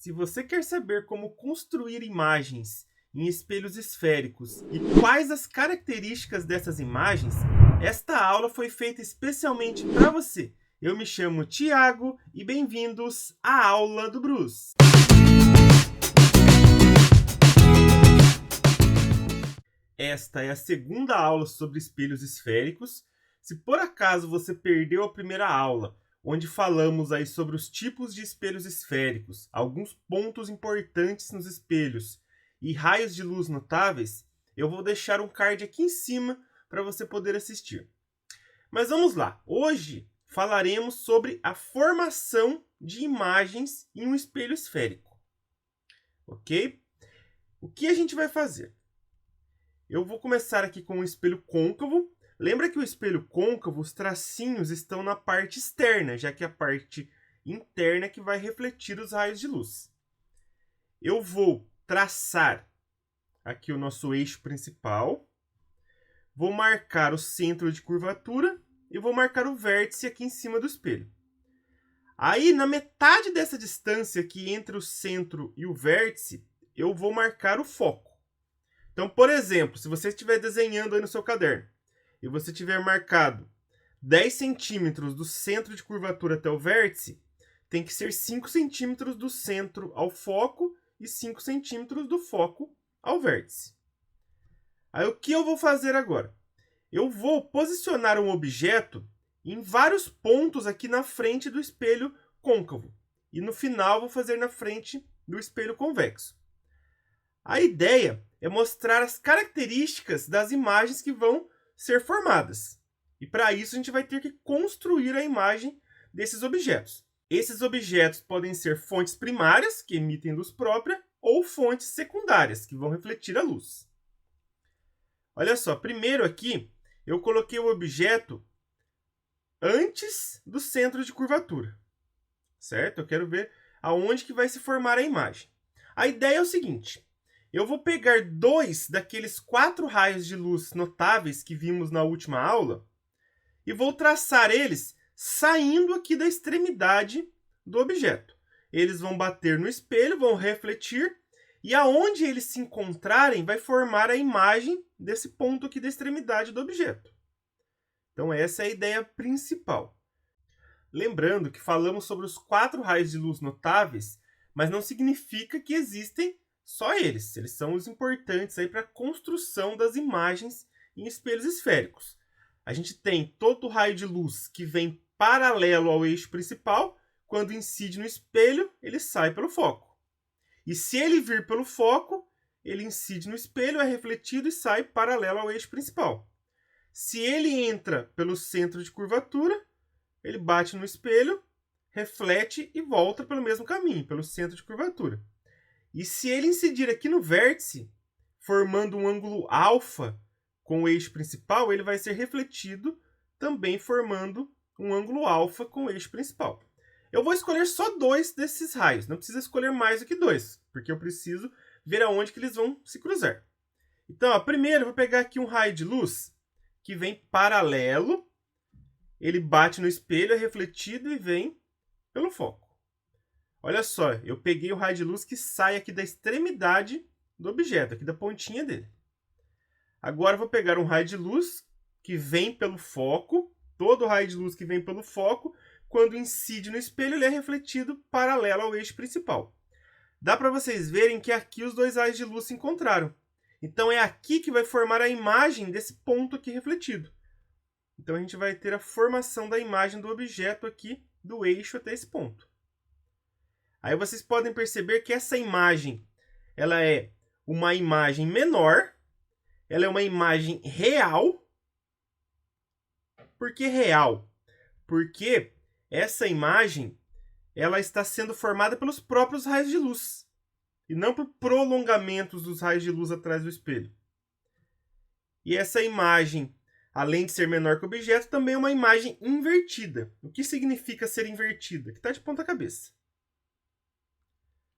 Se você quer saber como construir imagens em espelhos esféricos e quais as características dessas imagens, esta aula foi feita especialmente para você. Eu me chamo Tiago e bem-vindos à aula do Bruce. Esta é a segunda aula sobre espelhos esféricos. Se por acaso você perdeu a primeira aula, onde falamos aí sobre os tipos de espelhos esféricos, alguns pontos importantes nos espelhos e raios de luz notáveis, eu vou deixar um card aqui em cima para você poder assistir. Mas vamos lá. Hoje falaremos sobre a formação de imagens em um espelho esférico. Ok? O que a gente vai fazer? Eu vou começar aqui com um espelho côncavo. Lembra que o espelho côncavo, os tracinhos estão na parte externa, já que a parte interna é que vai refletir os raios de luz. Eu vou traçar aqui o nosso eixo principal, vou marcar o centro de curvatura e vou marcar o vértice aqui em cima do espelho. Aí, na metade dessa distância aqui entre o centro e o vértice, eu vou marcar o foco. Então, por exemplo, se você estiver desenhando aí no seu caderno e você tiver marcado 10 centímetros do centro de curvatura até o vértice, tem que ser 5 centímetros do centro ao foco e 5 centímetros do foco ao vértice. Aí o que eu vou fazer agora? Eu vou posicionar um objeto em vários pontos aqui na frente do espelho côncavo. E no final vou fazer na frente do espelho convexo. A ideia é mostrar as características das imagens que vão ser formadas. E para isso a gente vai ter que construir a imagem desses objetos. Esses objetos podem ser fontes primárias, que emitem luz própria, ou fontes secundárias, que vão refletir a luz. Olha só, primeiro aqui eu coloquei o objeto antes do centro de curvatura. Certo? Eu quero ver aonde que vai se formar a imagem. A ideia é o seguinte: eu vou pegar 2 daqueles 4 raios de luz notáveis que vimos na última aula e vou traçar eles saindo aqui da extremidade do objeto. Eles vão bater no espelho, vão refletir, e aonde eles se encontrarem vai formar a imagem desse ponto aqui da extremidade do objeto. Então essa é a ideia principal. Lembrando que falamos sobre os 4 raios de luz notáveis, mas não significa que existem só eles. Eles são os importantes para a construção das imagens em espelhos esféricos. A gente tem todo o raio de luz que vem paralelo ao eixo principal. Quando incide no espelho, ele sai pelo foco. E se ele vir pelo foco, ele incide no espelho, é refletido e sai paralelo ao eixo principal. Se ele entra pelo centro de curvatura, ele bate no espelho, reflete e volta pelo mesmo caminho, pelo centro de curvatura. E se ele incidir aqui no vértice, formando um ângulo alfa com o eixo principal, ele vai ser refletido também formando um ângulo alfa com o eixo principal. Eu vou escolher só 2 desses raios, não precisa escolher mais do que 2, porque eu preciso ver aonde que eles vão se cruzar. Então, primeiro eu vou pegar aqui um raio de luz que vem paralelo, ele bate no espelho, é refletido e vem pelo foco. Olha só, eu peguei o raio de luz que sai aqui da extremidade do objeto, aqui da pontinha dele. Agora eu vou pegar um raio de luz que vem pelo foco, todo raio de luz que vem pelo foco, quando incide no espelho, ele é refletido paralelo ao eixo principal. Dá para vocês verem que aqui os 2 raios de luz se encontraram. Então é aqui que vai formar a imagem desse ponto aqui refletido. Então a gente vai ter a formação da imagem do objeto aqui, do eixo até esse ponto. Aí vocês podem perceber que essa imagem, ela é uma imagem menor, ela é uma imagem real. Por que real? Porque essa imagem, ela está sendo formada pelos próprios raios de luz, e não por prolongamentos dos raios de luz atrás do espelho. E essa imagem, além de ser menor que o objeto, também é uma imagem invertida. O que significa ser invertida? Que está de ponta cabeça.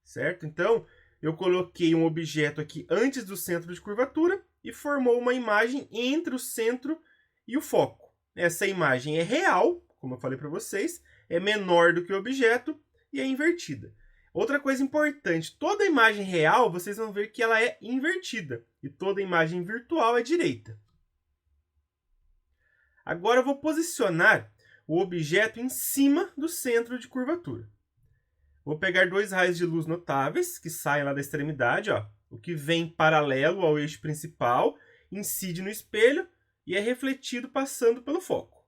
Certo? Então, eu coloquei um objeto aqui antes do centro de curvatura e formou uma imagem entre o centro e o foco. Essa imagem é real, como eu falei para vocês, é menor do que o objeto e é invertida. Outra coisa importante, toda imagem real, vocês vão ver que ela é invertida. E toda imagem virtual é direita. Agora eu vou posicionar o objeto em cima do centro de curvatura. Vou pegar dois raios de luz notáveis, que saem lá da extremidade. Ó. O que vem paralelo ao eixo principal, incide no espelho e é refletido passando pelo foco.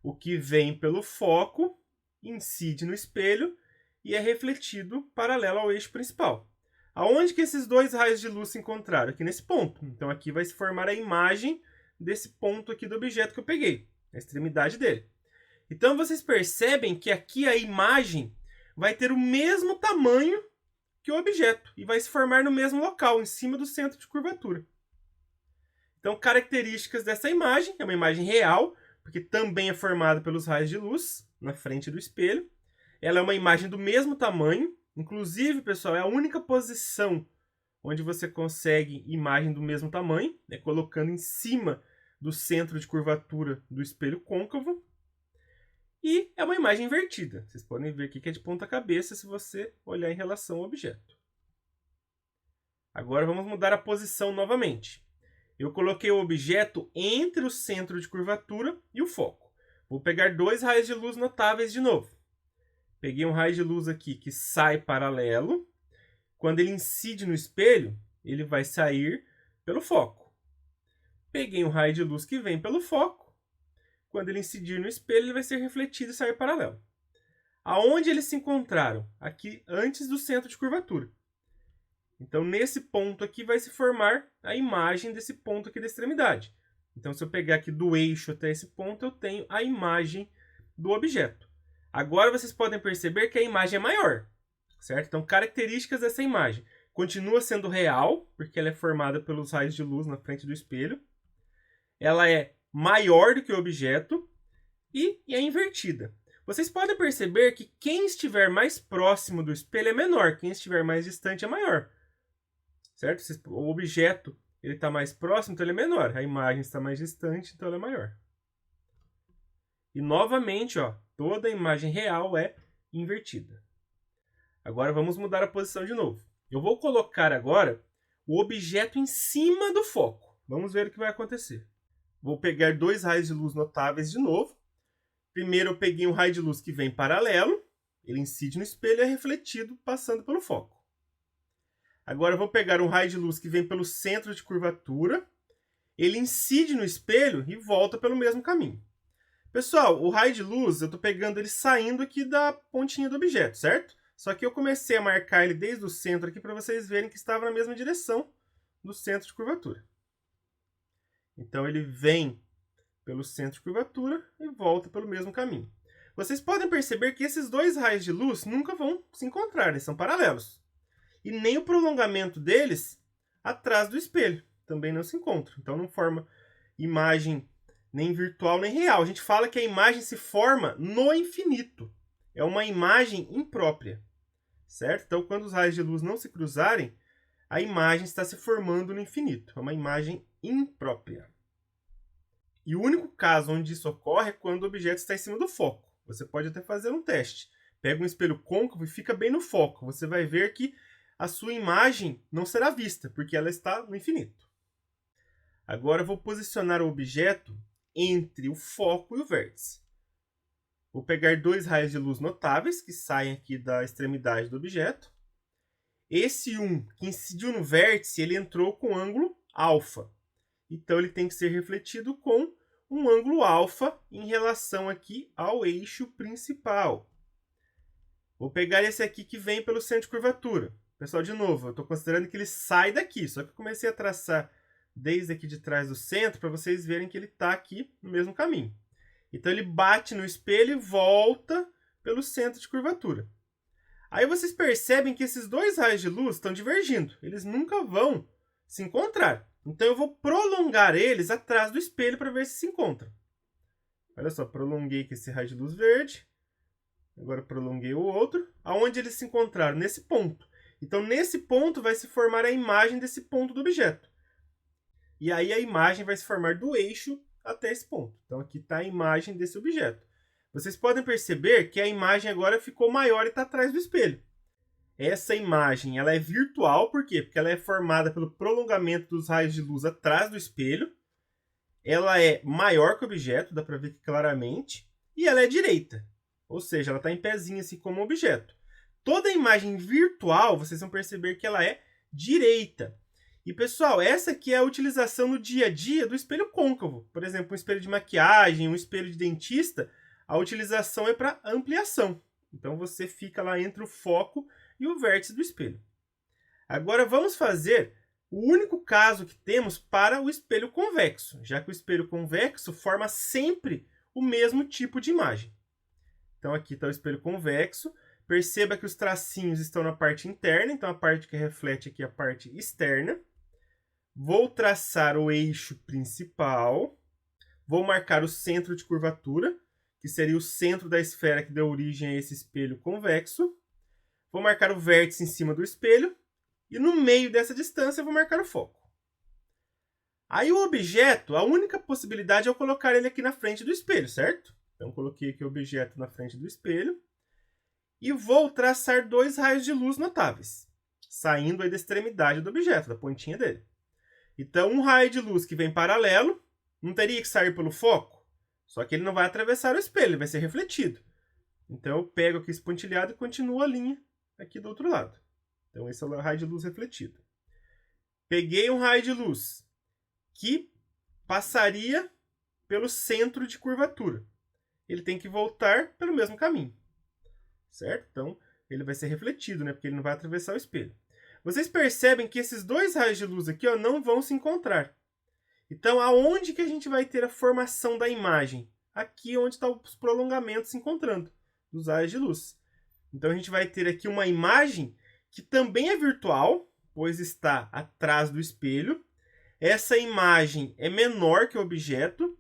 O que vem pelo foco, incide no espelho e é refletido paralelo ao eixo principal. Aonde que esses dois raios de luz se encontraram? Aqui nesse ponto. Então aqui vai se formar a imagem desse ponto aqui do objeto que eu peguei, a extremidade dele. Então vocês percebem que aqui a imagem vai ter o mesmo tamanho que o objeto e vai se formar no mesmo local, em cima do centro de curvatura. Então, características dessa imagem, é uma imagem real, porque também é formada pelos raios de luz na frente do espelho. Ela é uma imagem do mesmo tamanho, inclusive, pessoal, é a única posição onde você consegue imagem do mesmo tamanho, né, colocando em cima do centro de curvatura do espelho côncavo. E é uma imagem invertida. Vocês podem ver aqui que é de ponta cabeça se você olhar em relação ao objeto. Agora vamos mudar a posição novamente. Eu coloquei o objeto entre o centro de curvatura e o foco. Vou pegar dois raios de luz notáveis de novo. Peguei um raio de luz aqui que sai paralelo. Quando ele incide no espelho, ele vai sair pelo foco. Peguei um raio de luz que vem pelo foco. Quando ele incidir no espelho, ele vai ser refletido e sair paralelo. Aonde eles se encontraram? Aqui antes do centro de curvatura. Então, nesse ponto aqui vai se formar a imagem desse ponto aqui da extremidade. Então, se eu pegar aqui do eixo até esse ponto, eu tenho a imagem do objeto. Agora, vocês podem perceber que a imagem é maior, certo? Então, características dessa imagem. Continua sendo real, porque ela é formada pelos raios de luz na frente do espelho. Ela é maior do que o objeto e é invertida. Vocês podem perceber que quem estiver mais próximo do espelho é menor, quem estiver mais distante é maior. Certo? O objeto está mais próximo, então ele é menor. A imagem está mais distante, então ela é maior. E novamente, ó, toda a imagem real é invertida. Agora vamos mudar a posição de novo. Eu vou colocar agora o objeto em cima do foco. Vamos ver o que vai acontecer. Vou pegar dois raios de luz notáveis de novo. Primeiro eu peguei um raio de luz que vem paralelo. Ele incide no espelho e é refletido passando pelo foco. Agora eu vou pegar um raio de luz que vem pelo centro de curvatura. Ele incide no espelho e volta pelo mesmo caminho. Pessoal, o raio de luz, eu estou pegando ele saindo aqui da pontinha do objeto, certo? Só que eu comecei a marcar ele desde o centro aqui para vocês verem que estava na mesma direção do centro de curvatura. Então ele vem pelo centro de curvatura e volta pelo mesmo caminho. Vocês podem perceber que esses dois raios de luz nunca vão se encontrar, eles são paralelos. E nem o prolongamento deles atrás do espelho também não se encontra. Então não forma imagem nem virtual nem real. A gente fala que a imagem se forma no infinito. É uma imagem imprópria, certo? Então quando os raios de luz não se cruzarem, a imagem está se formando no infinito. É uma imagem imprópria. E o único caso onde isso ocorre é quando o objeto está em cima do foco. Você pode até fazer um teste. Pega um espelho côncavo e fica bem no foco. Você vai ver que a sua imagem não será vista, porque ela está no infinito. Agora eu vou posicionar o objeto entre o foco e o vértice. Vou pegar dois raios de luz notáveis que saem aqui da extremidade do objeto. Esse que incidiu no vértice, ele entrou com ângulo alfa. Então ele tem que ser refletido com um ângulo alfa em relação aqui ao eixo principal. Vou pegar esse aqui que vem pelo centro de curvatura. Pessoal, de novo, eu estou considerando que ele sai daqui, só que eu comecei a traçar desde aqui de trás do centro para vocês verem que ele está aqui no mesmo caminho. Então ele bate no espelho e volta pelo centro de curvatura. Aí vocês percebem que esses dois raios de luz estão divergindo, eles nunca vão se encontrar. Então eu vou prolongar eles atrás do espelho para ver se se encontram. Olha só, prolonguei aqui esse raio de luz verde. Agora prolonguei o outro. Aonde eles se encontraram? Nesse ponto. Então, nesse ponto vai se formar a imagem desse ponto do objeto. E aí a imagem vai se formar do eixo até esse ponto. Então, aqui está a imagem desse objeto. Vocês podem perceber que a imagem agora ficou maior e está atrás do espelho. essa imagem ela é virtual, por quê? Porque ela é formada pelo prolongamento dos raios de luz atrás do espelho. Ela é maior que o objeto, dá para ver aqui claramente, e ela é direita, ou seja, ela está em pezinho assim como objeto. Toda imagem virtual, vocês vão perceber que ela é direita. E pessoal, essa aqui é a utilização no dia a dia do espelho côncavo. Por exemplo, um espelho de maquiagem, um espelho de dentista, a utilização é para ampliação. Então você fica lá entre o foco e o vértice do espelho. Agora vamos fazer o único caso que temos para o espelho convexo, já que o espelho convexo forma sempre o mesmo tipo de imagem. Então aqui está o espelho convexo. Perceba que os tracinhos estão na parte interna, então a parte que reflete aqui é a parte externa. Vou traçar o eixo principal. Vou marcar o centro de curvatura, que seria o centro da esfera que deu origem a esse espelho convexo. Vou marcar o vértice em cima do espelho. E no meio dessa distância eu vou marcar o foco. Aí o objeto, a única possibilidade é eu colocar ele aqui na frente do espelho, certo? Então coloquei aqui o objeto na frente do espelho. E vou traçar dois raios de luz notáveis, saindo aí da extremidade do objeto, da pontinha dele. Então, um raio de luz que vem paralelo, não teria que sair pelo foco, só que ele não vai atravessar o espelho, ele vai ser refletido. Então, eu pego aqui esse pontilhado e continuo a linha aqui do outro lado. Então, esse é o raio de luz refletido. Peguei um raio de luz que passaria pelo centro de curvatura. Ele tem que voltar pelo mesmo caminho. Certo? Então, ele vai ser refletido, né? Porque ele não vai atravessar o espelho. Vocês percebem que esses dois raios de luz aqui, ó, não vão se encontrar. Então, aonde que a gente vai ter a formação da imagem? Aqui onde estão os prolongamentos se encontrando dos raios de luz. Então, a gente vai ter aqui uma imagem que também é virtual, pois está atrás do espelho. Essa imagem é menor que o objeto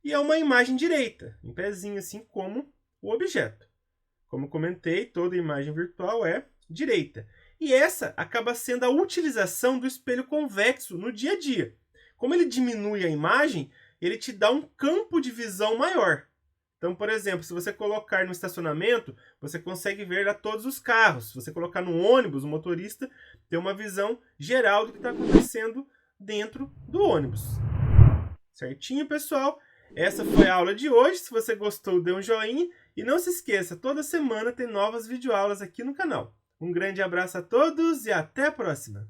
e é uma imagem direita, em pezinho, assim como o objeto. Como comentei, toda imagem virtual é direita. E essa acaba sendo a utilização do espelho convexo no dia a dia. Como ele diminui a imagem, ele te dá um campo de visão maior. Então, por exemplo, se você colocar no estacionamento, você consegue ver a todos os carros. Se você colocar no ônibus, o motorista tem uma visão geral do que está acontecendo dentro do ônibus. Certinho, pessoal? Essa foi a aula de hoje. Se você gostou, dê um joinha. E não se esqueça, toda semana tem novas videoaulas aqui no canal. Um grande abraço a todos e até a próxima!